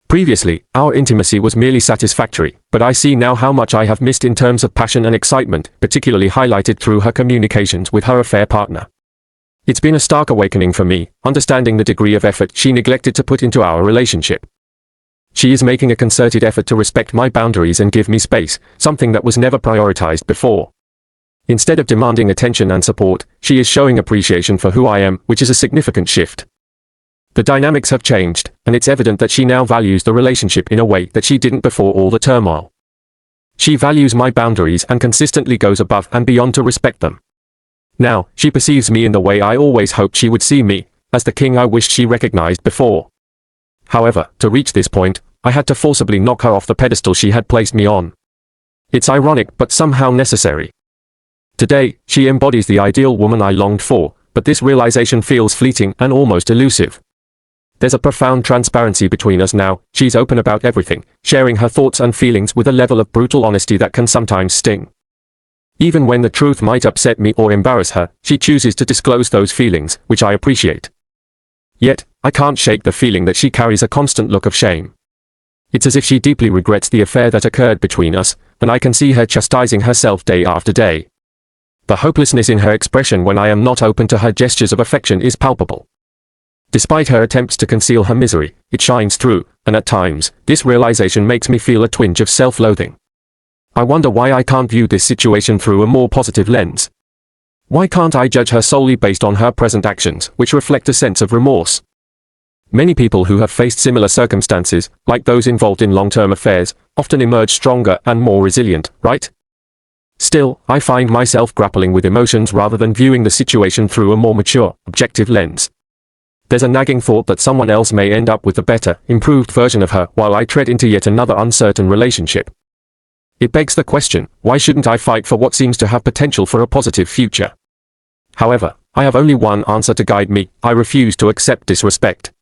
Previously, our intimacy was merely satisfactory, but I see now how much I have missed in terms of passion and excitement, particularly highlighted through her communications with her affair partner. It's been a stark awakening for me, understanding the degree of effort she neglected to put into our relationship. She is making a concerted effort to respect my boundaries and give me space, something that was never prioritized before. Instead of demanding attention and support, she is showing appreciation for who I am, which is a significant shift. The dynamics have changed, and it's evident that she now values the relationship in a way that she didn't before all the turmoil. She values my boundaries and consistently goes above and beyond to respect them. Now, she perceives me in the way I always hoped she would see me, as the king I wished she recognized before. However, to reach this point, I had to forcibly knock her off the pedestal she had placed me on. It's ironic but somehow necessary. Today, she embodies the ideal woman I longed for, but this realization feels fleeting and almost elusive. There's a profound transparency between us now. She's open about everything, sharing her thoughts and feelings with a level of brutal honesty that can sometimes sting. Even when the truth might upset me or embarrass her, she chooses to disclose those feelings, which I appreciate. Yet, I can't shake the feeling that she carries a constant look of shame. It's as if she deeply regrets the affair that occurred between us, and I can see her chastising herself day after day. The hopelessness in her expression when I am not open to her gestures of affection is palpable. Despite her attempts to conceal her misery, it shines through, and at times, this realization makes me feel a twinge of self-loathing. I wonder why I can't view this situation through a more positive lens. Why can't I judge her solely based on her present actions, which reflect a sense of remorse? Many people who have faced similar circumstances, like those involved in long-term affairs, often emerge stronger and more resilient, right? Still, I find myself grappling with emotions rather than viewing the situation through a more mature, objective lens. There's a nagging thought that someone else may end up with a better, improved version of her while I tread into yet another uncertain relationship. It begs the question, why shouldn't I fight for what seems to have potential for a positive future? However, I have only one answer to guide me: I refuse to accept disrespect.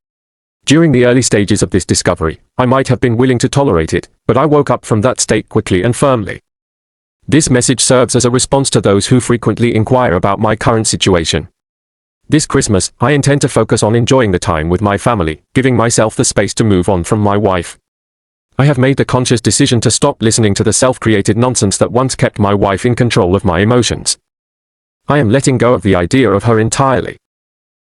During the early stages of this discovery, I might have been willing to tolerate it, but I woke up from that state quickly and firmly. This message serves as a response to those who frequently inquire about my current situation. This Christmas, I intend to focus on enjoying the time with my family, giving myself the space to move on from my wife. I have made the conscious decision to stop listening to the self-created nonsense that once kept my wife in control of my emotions. I am letting go of the idea of her entirely.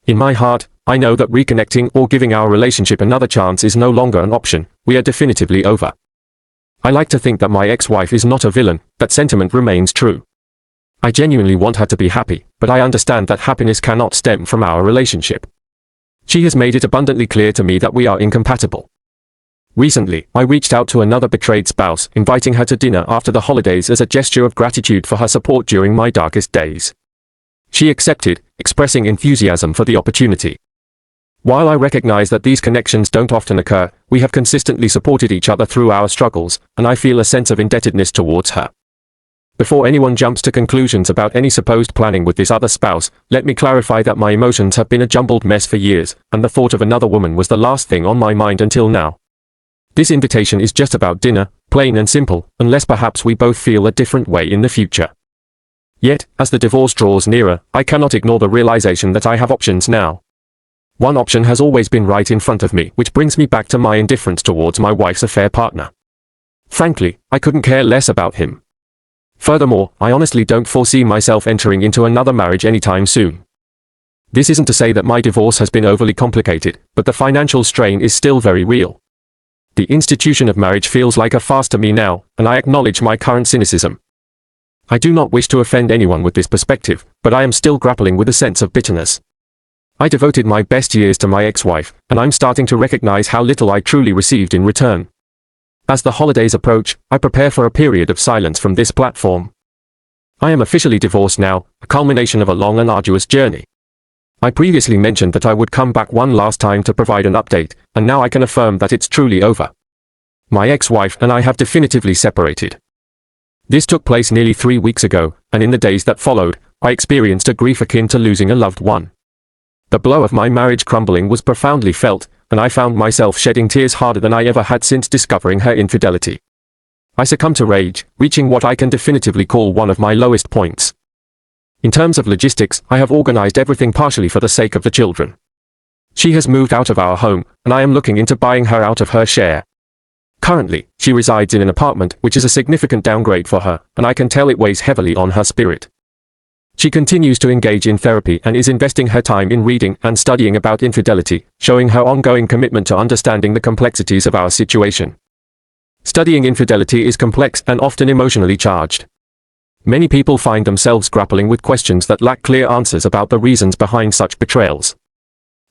In my heart, I know that reconnecting or giving our relationship another chance is no longer an option. We are definitively over. I like to think that my ex-wife is not a villain. That sentiment remains true. I genuinely want her to be happy, but I understand that happiness cannot stem from our relationship. She has made it abundantly clear to me that we are incompatible. Recently, I reached out to another betrayed spouse, inviting her to dinner after the holidays as a gesture of gratitude for her support during my darkest days. She accepted, expressing enthusiasm for the opportunity. While I recognize that these connections don't often occur, we have consistently supported each other through our struggles, and I feel a sense of indebtedness towards her. Before anyone jumps to conclusions about any supposed planning with this other spouse, let me clarify that my emotions have been a jumbled mess for years, and the thought of another woman was the last thing on my mind until now. This invitation is just about dinner, plain and simple, unless perhaps we both feel a different way in the future. Yet, as the divorce draws nearer, I cannot ignore the realization that I have options now. One option has always been right in front of me, which brings me back to my indifference towards my wife's affair partner. Frankly, I couldn't care less about him. Furthermore, I honestly don't foresee myself entering into another marriage anytime soon. This isn't to say that my divorce has been overly complicated, but the financial strain is still very real. The institution of marriage feels like a farce to me now, and I acknowledge my current cynicism. I do not wish to offend anyone with this perspective, but I am still grappling with a sense of bitterness. I devoted my best years to my ex-wife, and I'm starting to recognize how little I truly received in return. As the holidays approach, I prepare for a period of silence from this platform. I am officially divorced now, a culmination of a long and arduous journey. I previously mentioned that I would come back one last time to provide an update, and now I can affirm that it's truly over. My ex-wife and I have definitively separated. This took place nearly 3 weeks ago, and in the days that followed, I experienced a grief akin to losing a loved one. The blow of my marriage crumbling was profoundly felt, and I found myself shedding tears harder than I ever had since discovering her infidelity. I succumbed to rage, reaching what I can definitively call one of my lowest points. In terms of logistics, I have organized everything partially for the sake of the children. She has moved out of our home, and I am looking into buying her out of her share. Currently, she resides in an apartment, which is a significant downgrade for her, and I can tell it weighs heavily on her spirit. She continues to engage in therapy and is investing her time in reading and studying about infidelity, showing her ongoing commitment to understanding the complexities of our situation. Studying infidelity is complex and often emotionally charged. Many people find themselves grappling with questions that lack clear answers about the reasons behind such betrayals.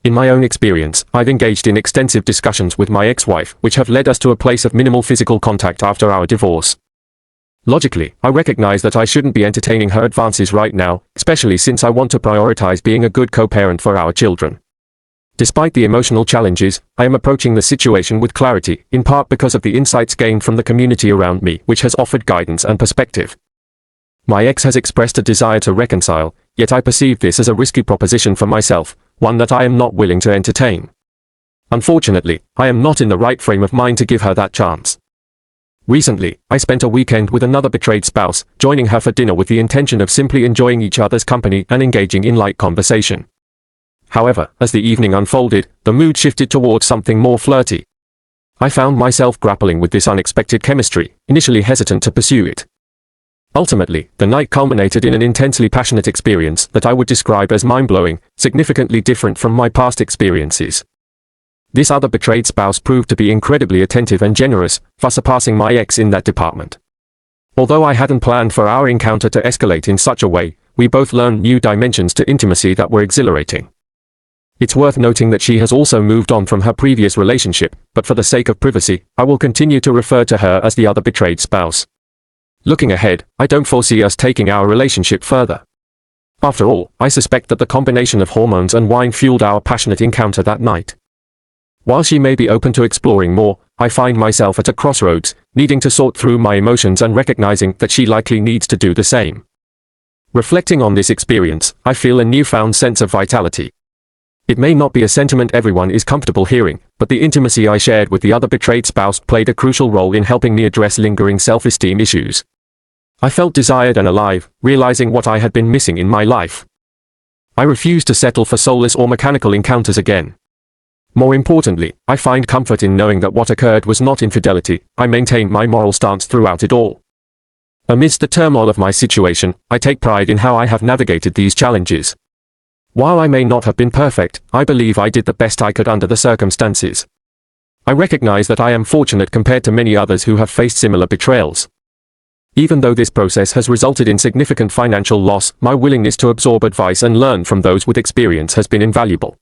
In my own experience, I've engaged in extensive discussions with my ex-wife, which have led us to a place of minimal physical contact after our divorce. Logically, I recognize that I shouldn't be entertaining her advances right now, especially since I want to prioritize being a good co-parent for our children. Despite the emotional challenges, I am approaching the situation with clarity, in part because of the insights gained from the community around me, which has offered guidance and perspective. My ex has expressed a desire to reconcile, yet I perceive this as a risky proposition for myself, one that I am not willing to entertain. Unfortunately, I am not in the right frame of mind to give her that chance. Recently, I spent a weekend with another betrayed spouse, joining her for dinner with the intention of simply enjoying each other's company and engaging in light conversation. However, as the evening unfolded, the mood shifted towards something more flirty. I found myself grappling with this unexpected chemistry, initially hesitant to pursue it. Ultimately, the night culminated in an intensely passionate experience that I would describe as mind-blowing, significantly different from my past experiences. This other betrayed spouse proved to be incredibly attentive and generous, far surpassing my ex in that department. Although I hadn't planned for our encounter to escalate in such a way, we both learned new dimensions to intimacy that were exhilarating. It's worth noting that she has also moved on from her previous relationship, but for the sake of privacy, I will continue to refer to her as the other betrayed spouse. Looking ahead, I don't foresee us taking our relationship further. After all, I suspect that the combination of hormones and wine fueled our passionate encounter that night. While she may be open to exploring more, I find myself at a crossroads, needing to sort through my emotions and recognizing that she likely needs to do the same. Reflecting on this experience, I feel a newfound sense of vitality. It may not be a sentiment everyone is comfortable hearing, but the intimacy I shared with the other betrayed spouse played a crucial role in helping me address lingering self-esteem issues. I felt desired and alive, realizing what I had been missing in my life. I refused to settle for soulless or mechanical encounters again. More importantly, I find comfort in knowing that what occurred was not infidelity. I maintained my moral stance throughout it all. Amidst the turmoil of my situation, I take pride in how I have navigated these challenges. While I may not have been perfect, I believe I did the best I could under the circumstances. I recognize that I am fortunate compared to many others who have faced similar betrayals. Even though this process has resulted in significant financial loss, my willingness to absorb advice and learn from those with experience has been invaluable.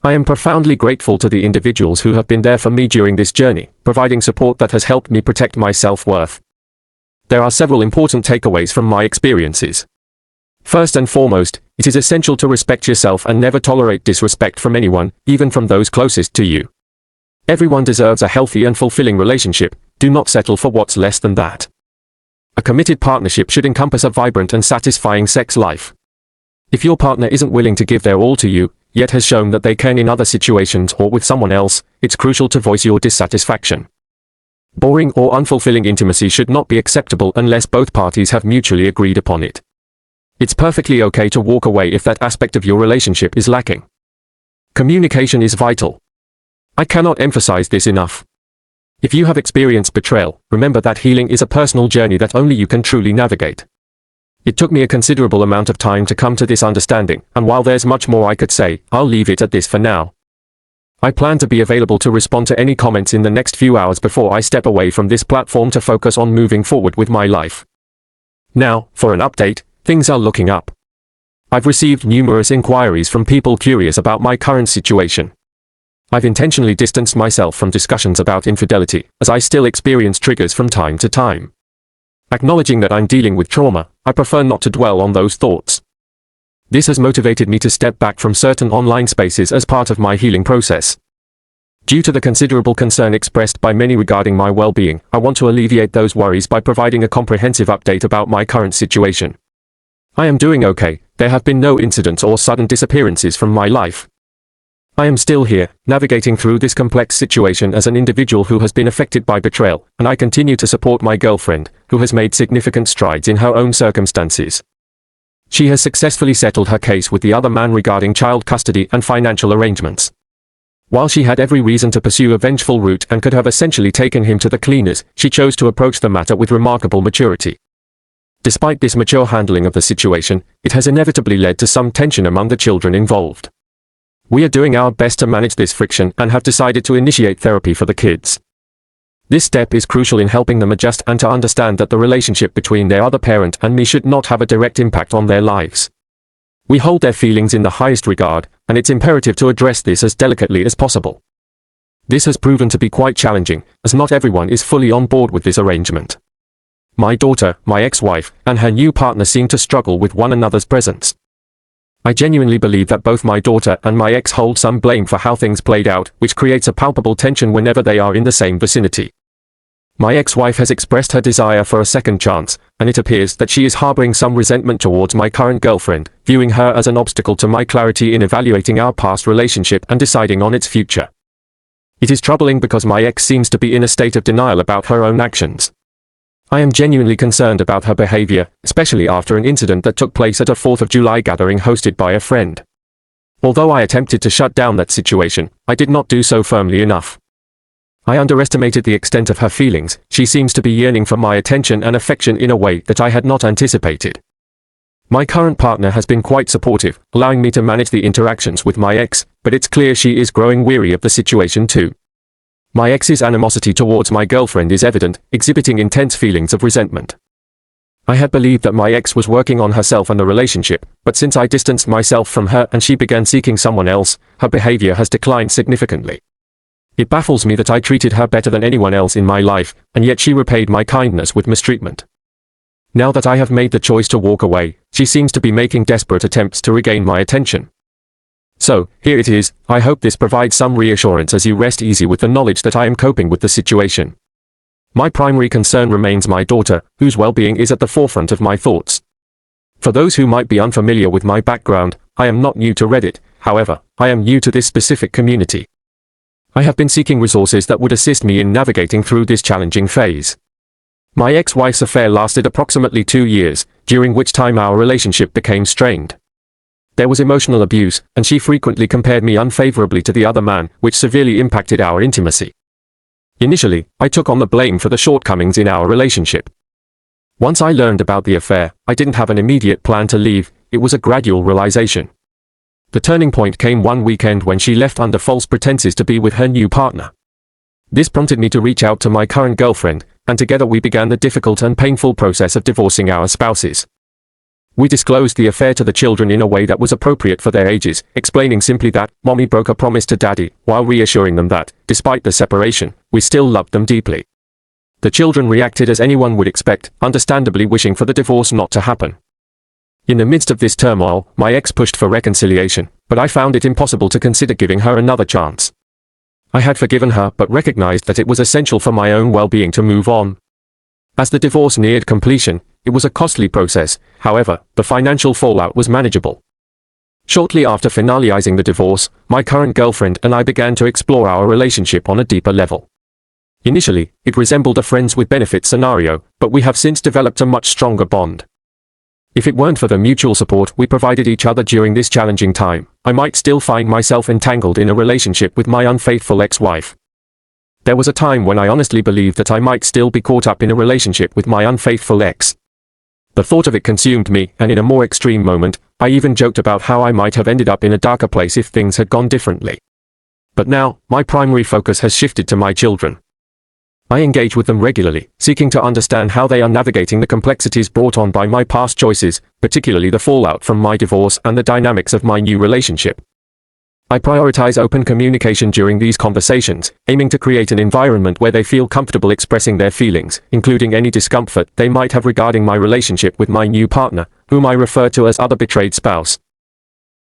I am profoundly grateful to the individuals who have been there for me during this journey, providing support that has helped me protect my self-worth. There are several important takeaways from my experiences. First and foremost, it is essential to respect yourself and never tolerate disrespect from anyone, even from those closest to you. Everyone deserves a healthy and fulfilling relationship. Do not settle for what's less than that. A committed partnership should encompass a vibrant and satisfying sex life. If your partner isn't willing to give their all to you, yet has shown that they can in other situations or with someone else, it's crucial to voice your dissatisfaction. Boring or unfulfilling intimacy should not be acceptable unless both parties have mutually agreed upon it. It's perfectly okay to walk away if that aspect of your relationship is lacking. Communication is vital. I cannot emphasize this enough. If you have experienced betrayal, remember that healing is a personal journey that only you can truly navigate. It took me a considerable amount of time to come to this understanding, and while there's much more I could say, I'll leave it at this for now. I plan to be available to respond to any comments in the next few hours before I step away from this platform to focus on moving forward with my life. Now, for an update, things are looking up. I've received numerous inquiries from people curious about my current situation. I've intentionally distanced myself from discussions about infidelity, as I still experience triggers from time to time. Acknowledging that I'm dealing with trauma, I prefer not to dwell on those thoughts. This has motivated me to step back from certain online spaces as part of my healing process. Due to the considerable concern expressed by many regarding my well-being, I want to alleviate those worries by providing a comprehensive update about my current situation. I am doing okay. There have been no incidents or sudden disappearances from my life. I am still here, navigating through this complex situation as an individual who has been affected by betrayal, and I continue to support my girlfriend, who has made significant strides in her own circumstances. She has successfully settled her case with the other man regarding child custody and financial arrangements. While she had every reason to pursue a vengeful route and could have essentially taken him to the cleaners, she chose to approach the matter with remarkable maturity. Despite this mature handling of the situation, it has inevitably led to some tension among the children involved. We are doing our best to manage this friction and have decided to initiate therapy for the kids. This step is crucial in helping them adjust and to understand that the relationship between their other parent and me should not have a direct impact on their lives. We hold their feelings in the highest regard, and it's imperative to address this as delicately as possible. This has proven to be quite challenging, as not everyone is fully on board with this arrangement. My daughter, my ex-wife, and her new partner seem to struggle with one another's presence. I genuinely believe that both my daughter and my ex hold some blame for how things played out, which creates a palpable tension whenever they are in the same vicinity. My ex-wife has expressed her desire for a second chance, and it appears that she is harboring some resentment towards my current girlfriend, viewing her as an obstacle to my clarity in evaluating our past relationship and deciding on its future. It is troubling because my ex seems to be in a state of denial about her own actions. I am genuinely concerned about her behavior, especially after an incident that took place at a 4th of July gathering hosted by a friend. Although I attempted to shut down that situation, I did not do so firmly enough. I underestimated the extent of her feelings. She seems to be yearning for my attention and affection in a way that I had not anticipated. My current partner has been quite supportive, allowing me to manage the interactions with my ex, but it's clear she is growing weary of the situation too. My ex's animosity towards my girlfriend is evident, exhibiting intense feelings of resentment. I had believed that my ex was working on herself and the relationship, but since I distanced myself from her and she began seeking someone else, her behavior has declined significantly. It baffles me that I treated her better than anyone else in my life, and yet she repaid my kindness with mistreatment. Now that I have made the choice to walk away, she seems to be making desperate attempts to regain my attention. So, here it is. I hope this provides some reassurance as you rest easy with the knowledge that I am coping with the situation. My primary concern remains my daughter, whose well-being is at the forefront of my thoughts. For those who might be unfamiliar with my background, I am not new to Reddit. However, I am new to this specific community. I have been seeking resources that would assist me in navigating through this challenging phase. My ex-wife's affair lasted approximately 2 years, during which time our relationship became strained. There was emotional abuse, and she frequently compared me unfavorably to the other man, which severely impacted our intimacy. Initially, I took on the blame for the shortcomings in our relationship. Once I learned about the affair, I didn't have an immediate plan to leave. It was a gradual realization. The turning point came one weekend when she left under false pretenses to be with her new partner. This prompted me to reach out to my current girlfriend, and together we began the difficult and painful process of divorcing our spouses. We disclosed the affair to the children in a way that was appropriate for their ages, explaining simply that Mommy broke a promise to Daddy, while reassuring them that, despite the separation, we still loved them deeply. The children reacted as anyone would expect, understandably wishing for the divorce not to happen. In the midst of this turmoil, my ex pushed for reconciliation, but I found it impossible to consider giving her another chance. I had forgiven her but recognized that it was essential for my own well-being to move on. As the divorce neared completion, it was a costly process. However, the financial fallout was manageable. Shortly after finalizing the divorce, my current girlfriend and I began to explore our relationship on a deeper level. Initially, it resembled a friends with benefits scenario, but we have since developed a much stronger bond. If it weren't for the mutual support we provided each other during this challenging time, I might still find myself entangled in a relationship with my unfaithful ex-wife. There was a time when I honestly believed that I might still be caught up in a relationship with my unfaithful ex. The thought of it consumed me, and in a more extreme moment, I even joked about how I might have ended up in a darker place if things had gone differently. But now, my primary focus has shifted to my children. I engage with them regularly, seeking to understand how they are navigating the complexities brought on by my past choices, particularly the fallout from my divorce and the dynamics of my new relationship. I prioritize open communication during these conversations, aiming to create an environment where they feel comfortable expressing their feelings, including any discomfort they might have regarding my relationship with my new partner, whom I refer to as other betrayed spouse.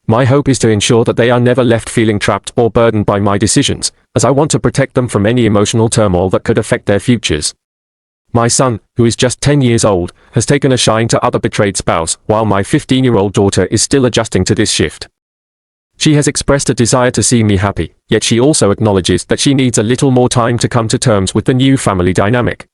My hope is to ensure that they are never left feeling trapped or burdened by my decisions, as I want to protect them from any emotional turmoil that could affect their futures. My son, who is just 10 years old, has taken a shine to other betrayed spouse, while my 15-year-old daughter is still adjusting to this shift. She has expressed a desire to see me happy, yet she also acknowledges that she needs a little more time to come to terms with the new family dynamic.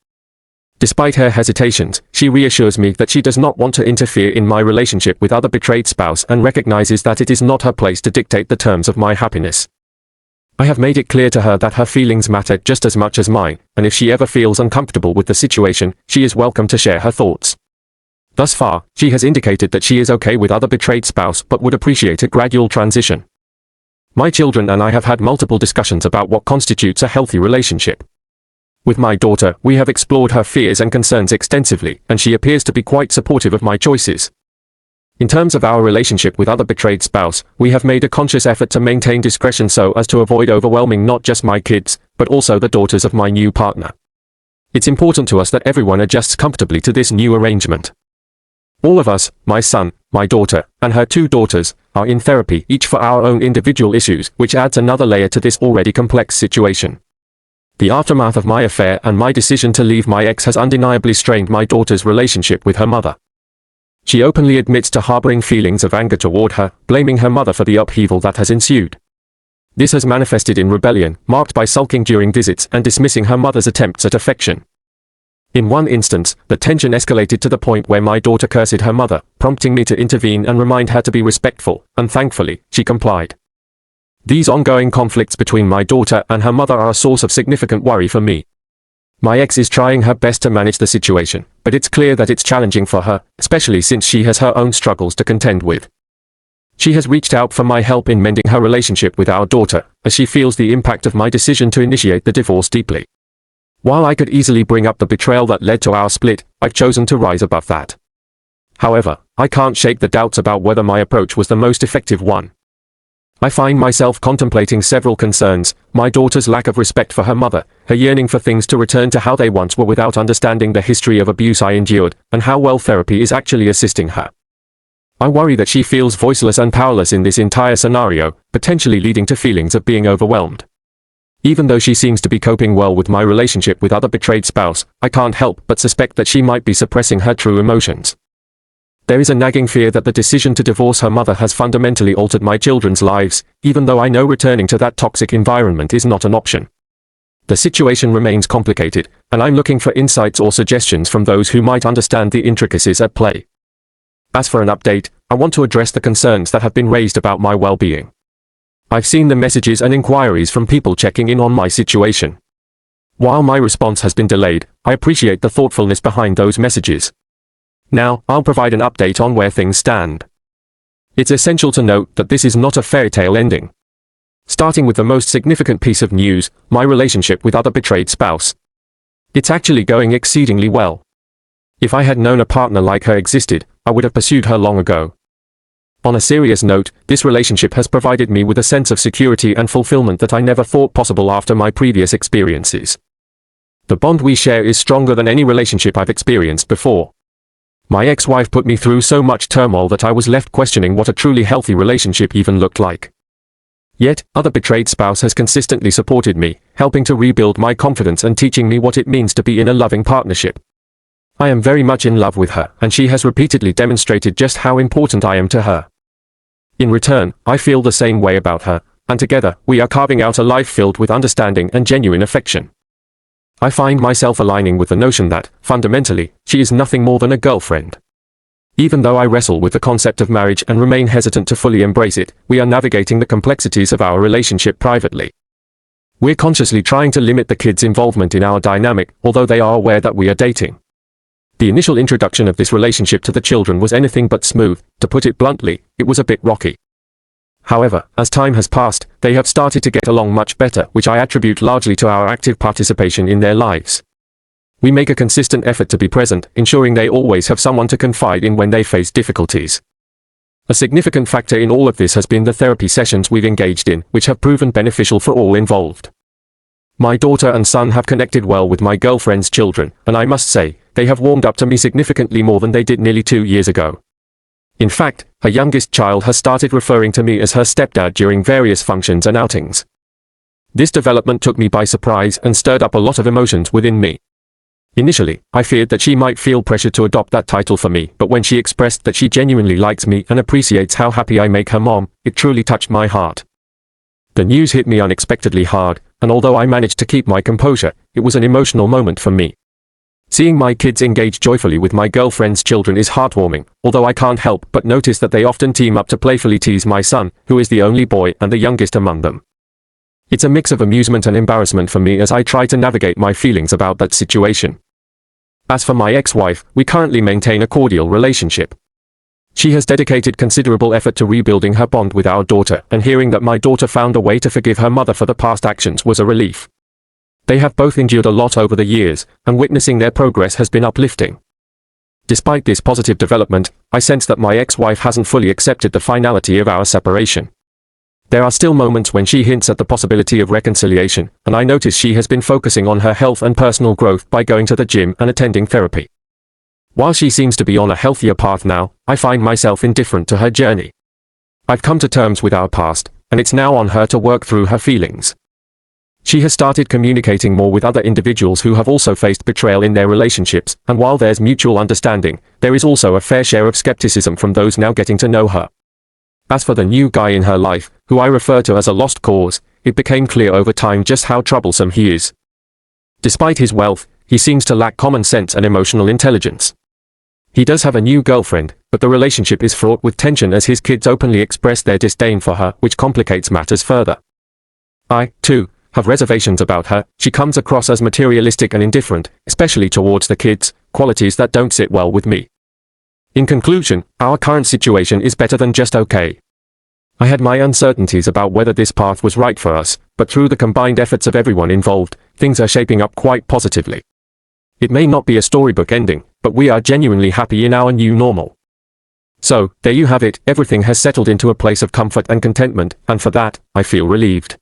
Despite her hesitations, she reassures me that she does not want to interfere in my relationship with other betrayed spouse and recognizes that it is not her place to dictate the terms of my happiness. I have made it clear to her that her feelings matter just as much as mine, and if she ever feels uncomfortable with the situation, she is welcome to share her thoughts. Thus far, she has indicated that she is okay with other betrayed spouse but would appreciate a gradual transition. My children and I have had multiple discussions about what constitutes a healthy relationship. With my daughter, we have explored her fears and concerns extensively, and she appears to be quite supportive of my choices. In terms of our relationship with other betrayed spouse, we have made a conscious effort to maintain discretion so as to avoid overwhelming not just my kids, but also the daughters of my new partner. It's important to us that everyone adjusts comfortably to this new arrangement. All of us, my son, my daughter, and her 2 daughters, are in therapy, each for our own individual issues, which adds another layer to this already complex situation. The aftermath of my affair and my decision to leave my ex has undeniably strained my daughter's relationship with her mother. She openly admits to harboring feelings of anger toward her, blaming her mother for the upheaval that has ensued. This has manifested in rebellion, marked by sulking during visits and dismissing her mother's attempts at affection. In one instance, the tension escalated to the point where my daughter cursed her mother, prompting me to intervene and remind her to be respectful, and thankfully, she complied. These ongoing conflicts between my daughter and her mother are a source of significant worry for me. My ex is trying her best to manage the situation, but it's clear that it's challenging for her, especially since she has her own struggles to contend with. She has reached out for my help in mending her relationship with our daughter, as she feels the impact of my decision to initiate the divorce deeply. While I could easily bring up the betrayal that led to our split, I've chosen to rise above that. However, I can't shake the doubts about whether my approach was the most effective one. I find myself contemplating several concerns: my daughter's lack of respect for her mother, her yearning for things to return to how they once were without understanding the history of abuse I endured, and how well therapy is actually assisting her. I worry that she feels voiceless and powerless in this entire scenario, potentially leading to feelings of being overwhelmed. Even though she seems to be coping well with my relationship with other betrayed spouse, I can't help but suspect that she might be suppressing her true emotions. There is a nagging fear that the decision to divorce her mother has fundamentally altered my children's lives, even though I know returning to that toxic environment is not an option. The situation remains complicated, and I'm looking for insights or suggestions from those who might understand the intricacies at play. As for an update, I want to address the concerns that have been raised about my well-being. I've seen the messages and inquiries from people checking in on my situation. While my response has been delayed, I appreciate the thoughtfulness behind those messages. Now, I'll provide an update on where things stand. It's essential to note that this is not a fairy tale ending. Starting with the most significant piece of news, my relationship with other betrayed spouse. It's actually going exceedingly well. If I had known a partner like her existed, I would have pursued her long ago. On a serious note, this relationship has provided me with a sense of security and fulfillment that I never thought possible after my previous experiences. The bond we share is stronger than any relationship I've experienced before. My ex-wife put me through so much turmoil that I was left questioning what a truly healthy relationship even looked like. Yet, other betrayed spouse has consistently supported me, helping to rebuild my confidence and teaching me what it means to be in a loving partnership. I am very much in love with her, and she has repeatedly demonstrated just how important I am to her. In return, I feel the same way about her, and together, we are carving out a life filled with understanding and genuine affection. I find myself aligning with the notion that, fundamentally, she is nothing more than a girlfriend. Even though I wrestle with the concept of marriage and remain hesitant to fully embrace it, we are navigating the complexities of our relationship privately. We're consciously trying to limit the kids' involvement in our dynamic, although they are aware that we are dating. The initial introduction of this relationship to the children was anything but smooth. To put it bluntly, it was a bit rocky. However, as time has passed, they have started to get along much better, which I attribute largely to our active participation in their lives. We make a consistent effort to be present, ensuring they always have someone to confide in when they face difficulties. A significant factor in all of this has been the therapy sessions we've engaged in, which have proven beneficial for all involved. My daughter and son have connected well with my girlfriend's children, and I must say, they have warmed up to me significantly more than they did nearly 2 years ago. In fact, her youngest child has started referring to me as her stepdad during various functions and outings. This development took me by surprise and stirred up a lot of emotions within me. Initially, I feared that she might feel pressure to adopt that title for me, but when she expressed that she genuinely likes me and appreciates how happy I make her mom, it truly touched my heart. The news hit me unexpectedly hard, and although I managed to keep my composure, it was an emotional moment for me. Seeing my kids engage joyfully with my girlfriend's children is heartwarming, although I can't help but notice that they often team up to playfully tease my son, who is the only boy and the youngest among them. It's a mix of amusement and embarrassment for me as I try to navigate my feelings about that situation. As for my ex-wife, we currently maintain a cordial relationship. She has dedicated considerable effort to rebuilding her bond with our daughter, and hearing that my daughter found a way to forgive her mother for the past actions was a relief. They have both endured a lot over the years, and witnessing their progress has been uplifting. Despite this positive development, I sense that my ex-wife hasn't fully accepted the finality of our separation. There are still moments when she hints at the possibility of reconciliation, and I notice she has been focusing on her health and personal growth by going to the gym and attending therapy. While she seems to be on a healthier path now, I find myself indifferent to her journey. I've come to terms with our past, and it's now on her to work through her feelings. She has started communicating more with other individuals who have also faced betrayal in their relationships, and while there's mutual understanding, there is also a fair share of skepticism from those now getting to know her. As for the new guy in her life, who I refer to as a lost cause, it became clear over time just how troublesome he is. Despite his wealth, he seems to lack common sense and emotional intelligence. He does have a new girlfriend, but the relationship is fraught with tension as his kids openly express their disdain for her, which complicates matters further. I, too, have reservations about her. She comes across as materialistic and indifferent, especially towards the kids, qualities that don't sit well with me. In conclusion, our current situation is better than just okay. I had my uncertainties about whether this path was right for us, but through the combined efforts of everyone involved, things are shaping up quite positively. It may not be a storybook ending, but we are genuinely happy in our new normal. So, there you have it, everything has settled into a place of comfort and contentment, and for that, I feel relieved.